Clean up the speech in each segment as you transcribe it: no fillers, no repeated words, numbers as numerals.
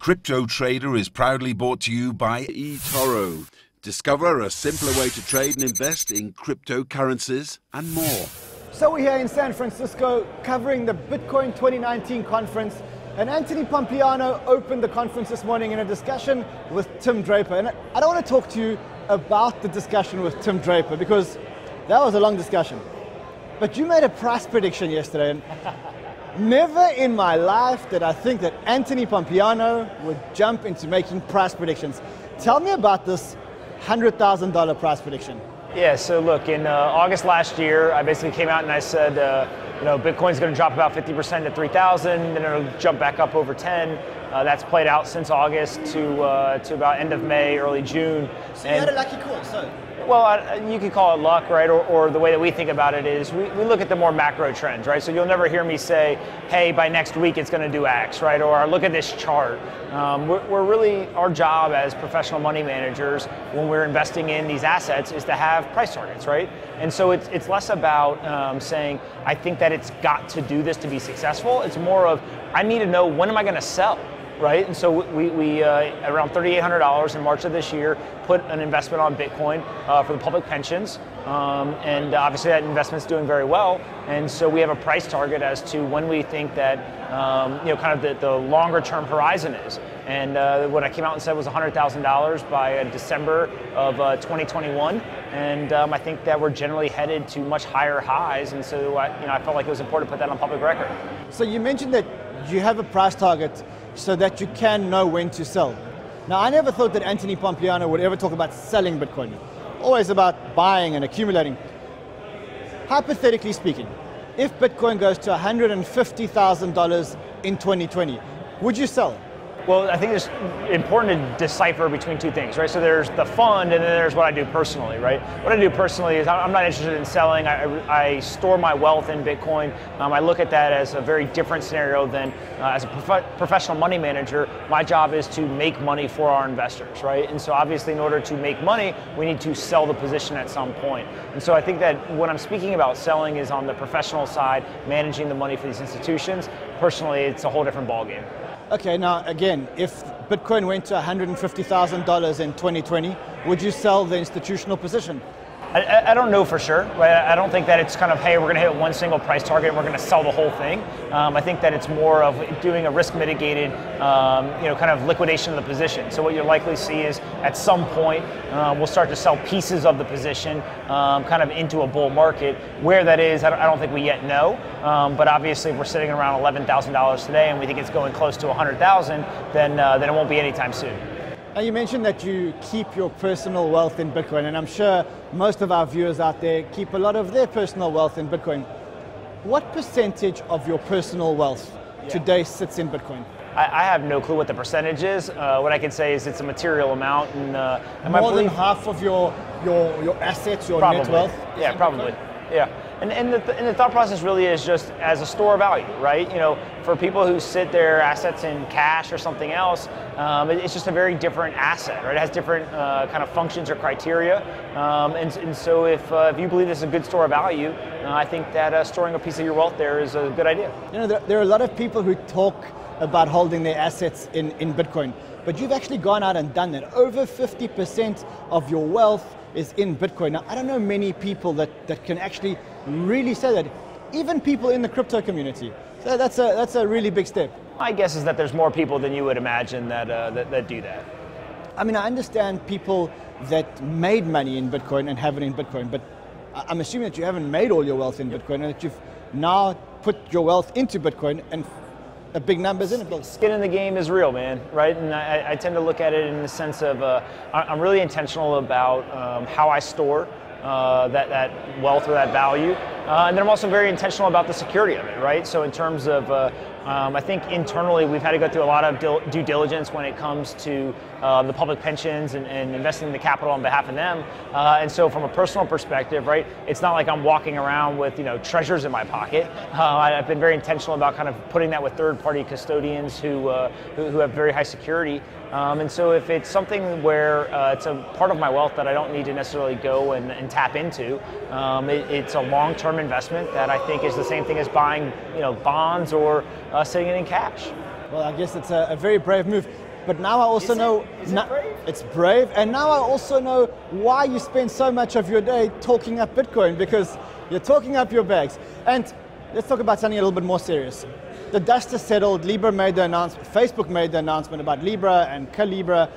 Crypto Trader is proudly brought to you by eToro. Discover a simpler way to trade and invest in cryptocurrencies and more. So we're here in San Francisco covering the Bitcoin 2019 conference, and Anthony Pompliano opened the conference this morning in a discussion with Tim Draper. And I don't want to talk to you about the discussion with Tim Draper because that was a long discussion. But you made a price prediction yesterday, and never in my life did I think that Anthony Pompliano would jump into making price predictions. Tell me about this $100,000 price prediction. Yeah, so look, in August last year, I basically came out and I said, Bitcoin's going to drop about 50% to 3,000, then it'll jump back up over 10. That's played out since August to about end of May, early June. So you had a lucky call, so? Well, you could call it luck, right? Or the way that we think about it is we look at the more macro trends, right? So you'll never hear me say, hey, by next week it's going to do X, right? Or look at this chart. We're really, our job as professional money managers when we're investing in these assets is to have price targets, right? And so it's less about saying, I think that it's got to do this to be successful. It's more of, I need to know when am I going to sell? Right, and so we around $3,800 in March of this year, put an investment on Bitcoin for the public pensions, and obviously that investment's doing very well. And so we have a price target as to when we think that kind of the longer term horizon is. And what I came out and said was $100,000 by December of 2021, and I think that we're generally headed to much higher highs. And so I felt like it was important to put that on public record. So you mentioned that you have a price target so that you can know when to sell. Now, I never thought that Anthony Pompliano would ever talk about selling Bitcoin. Always about buying and accumulating. Hypothetically speaking, if Bitcoin goes to $150,000 in 2020, would you sell? Well, I think it's important to decipher between two things, right? So there's the fund, and then there's what I do personally, right? What I do personally is I'm not interested in selling. I store my wealth in Bitcoin. I look at that as a very different scenario than as a professional money manager. My job is to make money for our investors, right? And so obviously in order to make money, we need to sell the position at some point. And so I think that when I'm speaking about selling is on the professional side, managing the money for these institutions. Personally, it's a whole different ballgame. Okay, now again, if Bitcoin went to $150,000 in 2020, would you sell the institutional position? I don't know for sure, right? I don't think that it's kind of, hey, we're going to hit one single price target and we're going to sell the whole thing. I think that it's more of doing a risk mitigated, kind of liquidation of the position. So what you'll likely see is at some point, we'll start to sell pieces of the position kind of into a bull market. Where that is, I don't think we yet know. But obviously, if we're sitting around $11,000 today and we think it's going close to $100,000, then it won't be anytime soon. Now you mentioned that you keep your personal wealth in Bitcoin, and I'm sure most of our viewers out there keep a lot of their personal wealth in Bitcoin. What percentage of your personal wealth today sits in Bitcoin? I have no clue what the percentage is. What I can say is it's a material amount. And more than half of your assets, your net wealth? Yeah, probably. Yeah. And the thought process really is just as a store of value, right? For people who sit their assets in cash or something else, it's just a very different asset, right? It has different kind of functions or criteria. And so if you believe this is a good store of value, I think that storing a piece of your wealth there is a good idea. There are a lot of people who talk about holding their assets in Bitcoin, but you've actually gone out and done that. Over 50% of your wealth is in Bitcoin. Now, I don't know many people that can actually really say that, even people in the crypto community. So that's a really big step. My guess is that there's more people than you would imagine that do that. I mean, I understand people that made money in Bitcoin and have it in Bitcoin, but I'm assuming that you haven't made all your wealth in Bitcoin and that you've now put your wealth into Bitcoin and big numbers in it. Skin in the game is real, man, right? And I tend to look at it in the sense of I'm really intentional about how I store that wealth or that value. And then I'm also very intentional about the security of it, right? So in terms of, I think internally we've had to go through a lot of due diligence when it comes to the public pensions and investing in the capital on behalf of them. And so from a personal perspective, right, it's not like I'm walking around with treasures in my pocket. I've been very intentional about kind of putting that with third-party custodians who have very high security. And so if it's something where it's a part of my wealth that I don't need to necessarily go and tap into, it's a long-term investment that I think is the same thing as buying bonds or sitting it in cash. Well, I guess it's a very brave move. But now I also know... Is it brave? It's brave. And now I also know why you spend so much of your day talking up Bitcoin, because you're talking up your bags. And let's talk about something a little bit more serious. The dust has settled. Libra made the announcement. Facebook made the announcement about Libra and Calibra.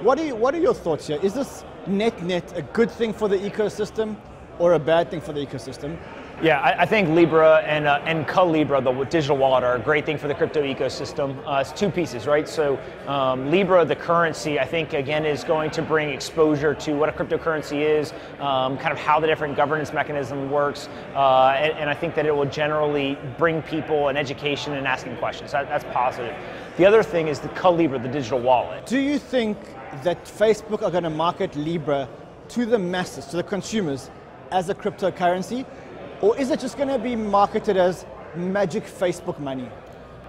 What are your thoughts here? Is this net a good thing for the ecosystem or a bad thing for the ecosystem? Yeah, I think Libra and Calibra, the digital wallet, are a great thing for the crypto ecosystem. It's two pieces, right? So Libra, the currency, I think, again, is going to bring exposure to what a cryptocurrency is, kind of how the different governance mechanism works, and I think that it will generally bring people an education and asking questions. That's positive. The other thing is the Calibra, the digital wallet. Do you think that Facebook are going to market Libra to the masses, to the consumers, as a cryptocurrency? Or is it just going to be marketed as magic Facebook money?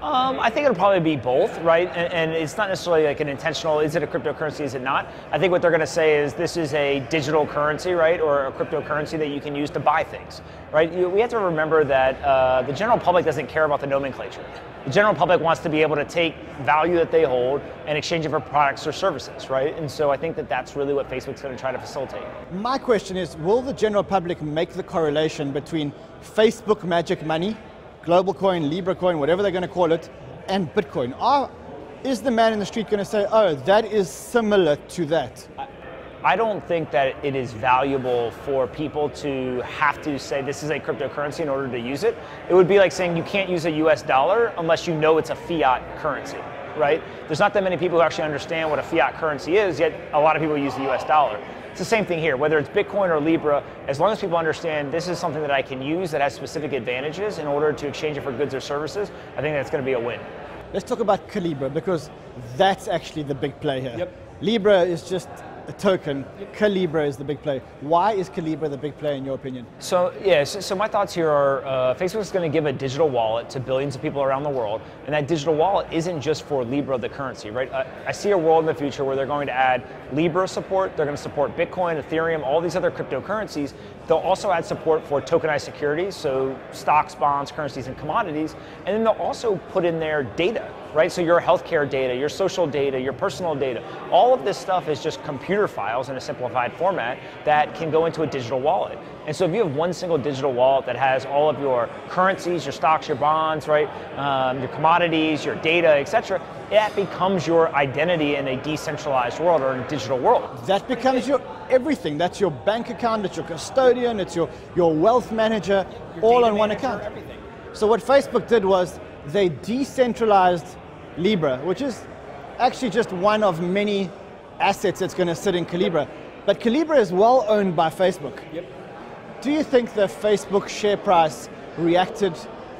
I think it'll probably be both, right? And it's not necessarily like an intentional, is it a cryptocurrency, is it not? I think what they're going to say is this is a digital currency, right? Or a cryptocurrency that you can use to buy things, right? We have to remember that the general public doesn't care about the nomenclature. The general public wants to be able to take value that they hold and exchange it for products or services, right? And so I think that that's really what Facebook's going to try to facilitate. My question is, will the general public make the correlation between Facebook magic money, global coin, Libra coin, whatever they're going to call it, and Bitcoin? Is the man in the street going to say, oh, that is similar to that? I don't think that it is valuable for people to have to say this is a cryptocurrency in order to use it. It would be like saying you can't use a US dollar unless you know it's a fiat currency, right? There's not that many people who actually understand what a fiat currency is, yet a lot of people use the US dollar. It's the same thing here, whether it's Bitcoin or Libra, as long as people understand this is something that I can use that has specific advantages in order to exchange it for goods or services, I think that's going to be a win. Let's talk about Calibra, because that's actually the big play here. Yep. Libra is just a token. Calibra is the big play. Why is Calibra the big play in your opinion? So my thoughts here are Facebook is going to give a digital wallet to billions of people around the world, and that digital wallet isn't just for Libra, the currency, right? I see a world in the future where they're going to add Libra support, they're going to support Bitcoin, Ethereum, all these other cryptocurrencies. They'll also add support for tokenized securities, so stocks, bonds, currencies, and commodities, and then they'll also put in their data, right? So your healthcare data, your social data, your personal data, all of this stuff is just computer files in a simplified format that can go into a digital wallet. And so if you have one single digital wallet that has all of your currencies, your stocks, your bonds, right, your commodities, your data, etc., that becomes your identity in a decentralized world or a digital world. That becomes your everything. That's your bank account, it's your custodian, it's your wealth manager, all on one account. So what Facebook did was they decentralized Libra, which is actually just one of many assets that's going to sit in Calibra. But Calibra is well owned by Facebook. Yep. Do you think the Facebook share price reacted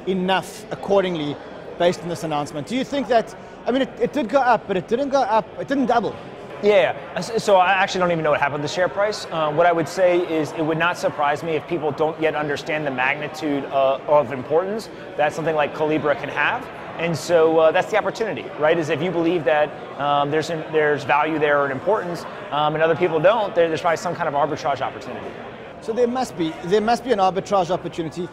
enough accordingly based on this announcement? Do you think that, I mean, it did go up, but it didn't go up, it didn't double. Yeah, so I actually don't even know what happened to the share price. What I would say is it would not surprise me if people don't yet understand the magnitude of importance that something like Calibra can have. And so that's the opportunity, right? Is if you believe that there's value there and importance, and other people don't, there's probably some kind of arbitrage opportunity. So there must be an arbitrage opportunity.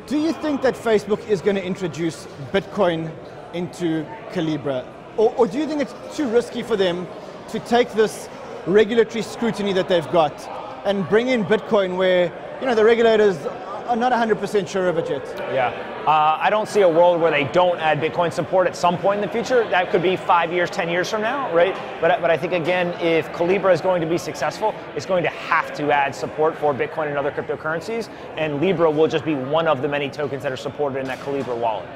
Do you think that Facebook is going to introduce Bitcoin into Calibra? Or do you think it's too risky for them to take this regulatory scrutiny that they've got and bring in Bitcoin where, you know, the regulators are not 100% sure of it yet? Yeah. I don't see a world where they don't add Bitcoin support at some point in the future. That could be 5 years, 10 years from now, right? But I think, again, if Calibra is going to be successful, it's going to have to add support for Bitcoin and other cryptocurrencies, and Libra will just be one of the many tokens that are supported in that Calibra wallet.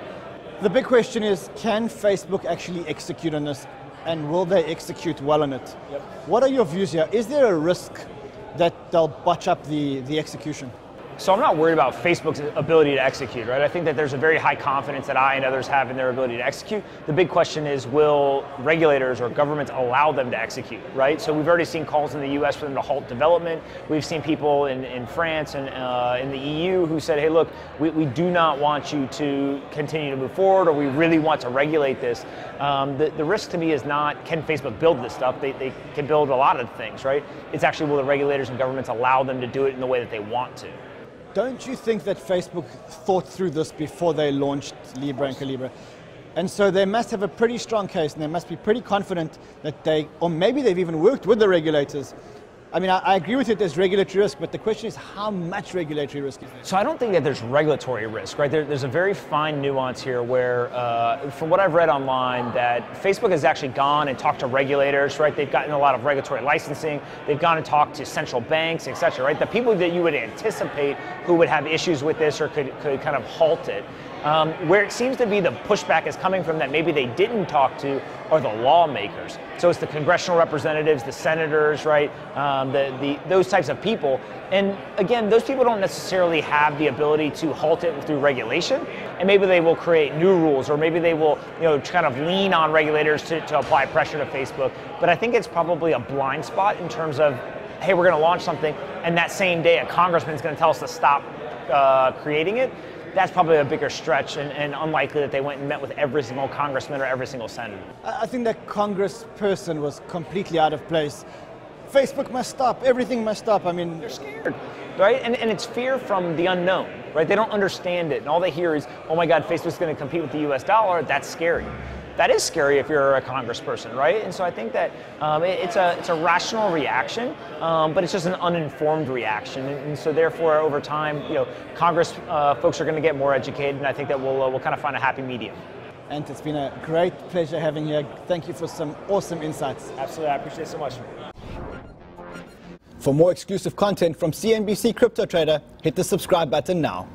The big question is, can Facebook actually execute on this, and will they execute well on it? Yep. What are your views here? Is there a risk that they'll botch up the execution? So I'm not worried about Facebook's ability to execute, right? I think that there's a very high confidence that I and others have in their ability to execute. The big question is, will regulators or governments allow them to execute, right? So we've already seen calls in the US for them to halt development. We've seen people in France and in the EU who said, hey, look, we do not want you to continue to move forward, or we really want to regulate this. The risk to me is not, can Facebook build this stuff? They can build a lot of things, right? It's actually, will the regulators and governments allow them to do it in the way that they want to? Don't you think that Facebook thought through this before they launched Libra and Calibra? And so they must have a pretty strong case, and they must be pretty confident that they, or maybe they've even worked with the regulators. I mean, I agree with it, there's regulatory risk, but the question is how much regulatory risk is there? So I don't think that there's regulatory risk, right? There's a very fine nuance here where, from what I've read online, that Facebook has actually gone and talked to regulators, right? They've gotten a lot of regulatory licensing. They've gone and talked to central banks, et cetera, right? The people that you would anticipate who would have issues with this or could kind of halt it. Where it seems to be the pushback is coming from that maybe they didn't talk to are the lawmakers. So it's the congressional representatives, the senators, right? Those types of people. And again, those people don't necessarily have the ability to halt it through regulation. And maybe they will create new rules, or maybe they will, kind of lean on regulators to apply pressure to Facebook. But I think it's probably a blind spot in terms of, hey, we're going to launch something, and that same day a congressman is going to tell us to stop creating it. That's probably a bigger stretch and unlikely that they went and met with every single congressman or every single senator. I think that congressperson was completely out of place. Facebook must stop, everything must stop. I mean, they're scared, right? And it's fear from the unknown, right? They don't understand it, and all they hear is, oh my God, Facebook's going to compete with the US dollar. That's scary. That is scary if you're a congressperson, right? And so I think that it's a rational reaction, but it's just an uninformed reaction. And so therefore, over time, Congress folks are going to get more educated, and I think that we'll kind of find a happy medium. And it's been a great pleasure having you. Thank you for some awesome insights. Absolutely, I appreciate it so much. For more exclusive content from CNBC Crypto Trader, hit the subscribe button now.